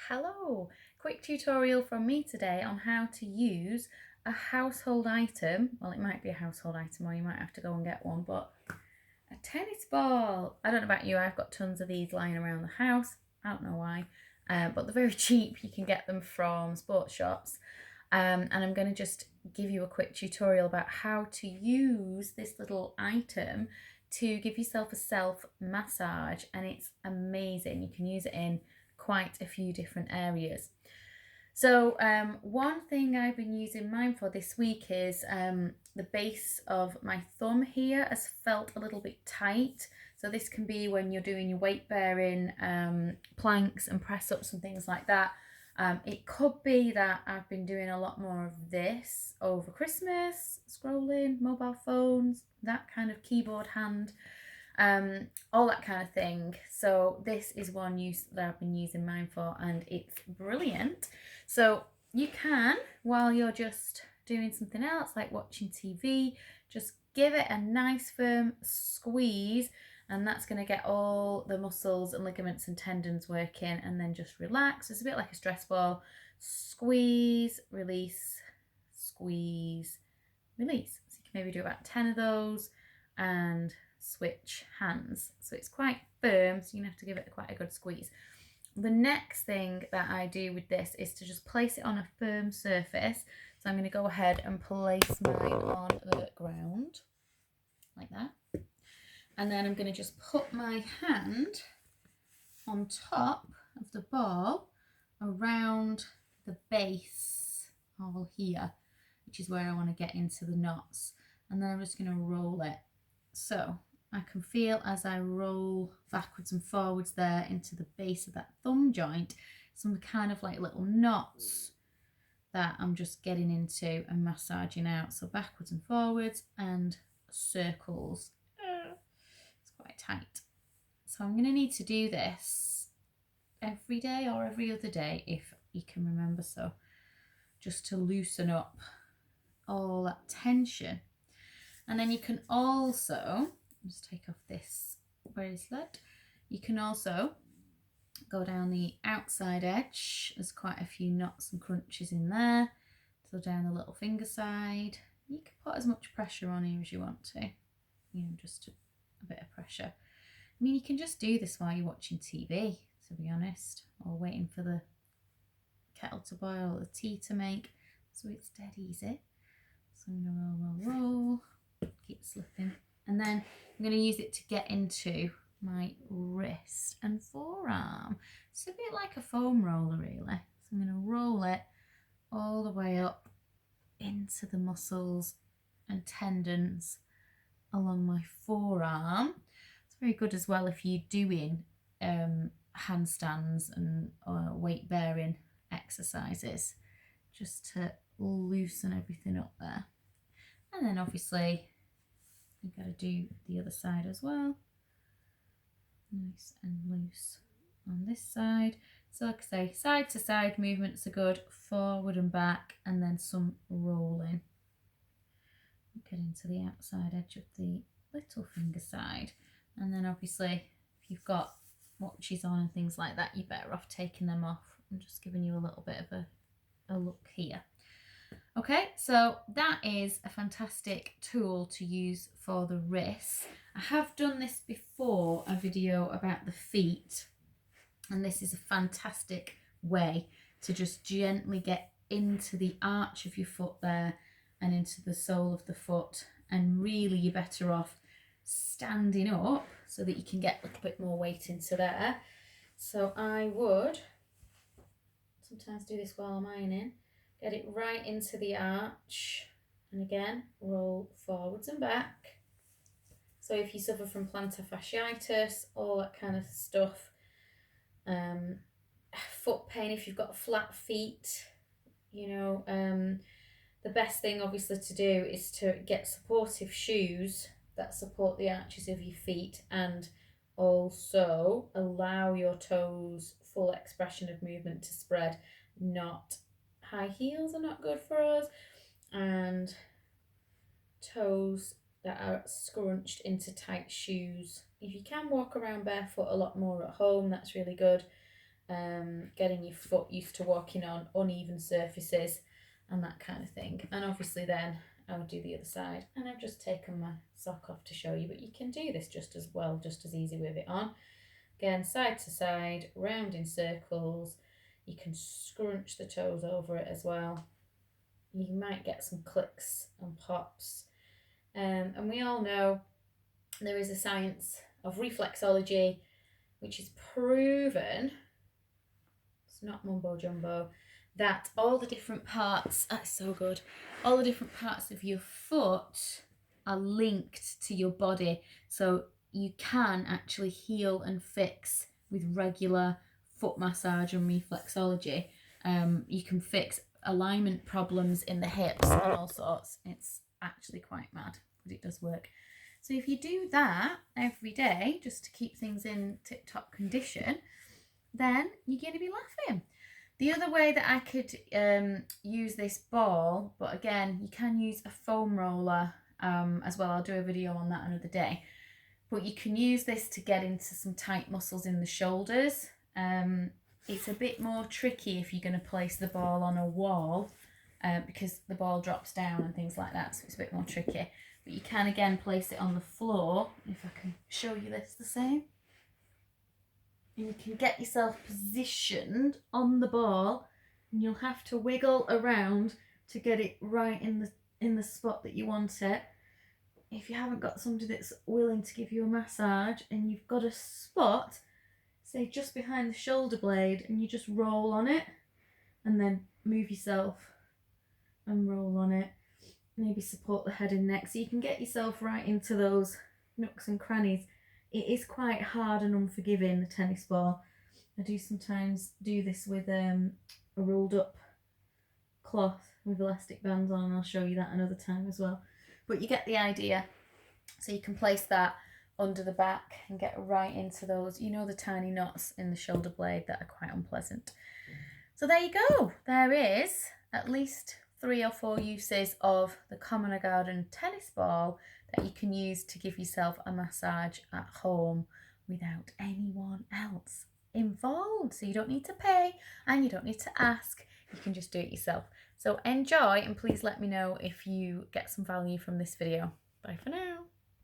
Hello! Quick tutorial from me today on how to use a household item. Well, it might be a household item or you might have to go and get one, but a tennis ball. I don't know about you, I've got tons of these lying around the house. I don't know why, but they're very cheap. You can get them from sports shops. And I'm going to just give you a quick tutorial about how to use this little item to give yourself a self massage, and it's amazing. You can use it in quite a few different areas. So one thing I've been using mine for this week is the base of my thumb here has felt a little bit tight. So this can be when you're doing your weight bearing planks and press ups and things like that. It could be that I've been doing a lot more of this over Christmas, scrolling, mobile phones, that kind of keyboard hand, all that kind of thing. So this is one use that I've been using mine for, and it's brilliant. So you can, while you're just doing something else like watching TV, just give it a nice firm squeeze, and that's going to get all the muscles and ligaments and tendons working, and then just relax. It's a bit like a stress ball. Squeeze, release, squeeze, release. So you can maybe do about 10 of those and switch hands. So it's quite firm, so you have to give it quite a good squeeze. The next thing that I do with this is to just place it on a firm surface. So I'm going to go ahead and place mine on the ground like that. And then I'm going to just put my hand on top of the ball around the base of here, which is where I want to get into the knots. And then I'm just going to roll it. So I can feel as I roll backwards and forwards there into the base of that thumb joint, some kind of like little knots that I'm just getting into and massaging out. So backwards and forwards and circles. It's quite tight. So I'm going to need to do this every day or every other day if you can remember, so just to loosen up all that tension. And then you can also just take off this bracelet. You can also go down the outside edge. There's quite a few knots and crunches in there. So down the little finger side. You can put as much pressure on here as you want to. Just a bit of pressure. I mean, you can just do this while you're watching TV, to be honest, or waiting for the kettle to boil or the tea to make. So it's dead easy. So I'm going to roll, keep slipping. And then I'm going to use it to get into my wrist and forearm. It's a bit like a foam roller, really. So I'm going to roll it all the way up into the muscles and tendons along my forearm. It's very good as well if you're doing handstands and weight bearing exercises, just to loosen everything up there. And then obviously you've got to do the other side as well. Nice and loose on this side. So like I say, side to side movements are good, forward and back, and then some rolling. Get into the outside edge of the little finger side. And then obviously if you've got watches on and things like that, you're better off taking them off. I'm just giving you a little bit of a look here. Okay, so that is a fantastic tool to use for the wrists. I have done this before, a video about the feet, and this is a fantastic way to just gently get into the arch of your foot there and into the sole of the foot, and really you're better off standing up so that you can get a little bit more weight into there. So I would sometimes do this while I'm ironing. Get it right into the arch, and again roll forwards and back. So if you suffer from plantar fasciitis, all that kind of stuff, foot pain if you've got flat feet, the best thing obviously to do is to get supportive shoes that support the arches of your feet, and also allow your toes full expression of movement to spread. Not high heels are not good for us, and toes that are scrunched into tight shoes. If you can walk around barefoot a lot more at home, that's really good. getting your foot used to walking on uneven surfaces and that kind of thing. And obviously then I would do the other side, and I've just taken my sock off to show you, but you can do this just as well, just as easy with it on. Again, side to side, round in circles. You can scrunch the toes over it as well. You might get some clicks and pops. And we all know there is a science of reflexology which is proven, it's not mumbo jumbo, that all the different parts, that's so good, all the different parts of your foot are linked to your body. So you can actually heal and fix with regular foot massage and reflexology. You can fix alignment problems in the hips and all sorts. It's actually quite mad, but it does work. So if you do that every day, just to keep things in tip-top condition, then you're going to be laughing. The other way that I could use this ball, but again, you can use a foam roller as well. I'll do a video on that another day. But you can use this to get into some tight muscles in the shoulders. It's a bit more tricky if you're going to place the ball on a wall because the ball drops down and things like that, so it's a bit more tricky. But you can again place it on the floor, if I can show you this the same. And you can get yourself positioned on the ball, and you'll have to wiggle around to get it right in the spot that you want it. If you haven't got somebody that's willing to give you a massage and you've got a spot, say just behind the shoulder blade, and you just roll on it and then move yourself and roll on it. Maybe support the head and neck so you can get yourself right into those nooks and crannies. It is quite hard and unforgiving, the tennis ball. I do sometimes do this with a rolled up cloth with elastic bands on, and I'll show you that another time as well. But you get the idea. So you can place that under the back and get right into those, you know, the tiny knots in the shoulder blade that are quite unpleasant. So there you go. There is at least 3 or 4 uses of the Common Garden tennis ball that you can use to give yourself a massage at home without anyone else involved. So you don't need to pay and you don't need to ask. You can just do it yourself. So enjoy, and please let me know if you get some value from this video. Bye for now.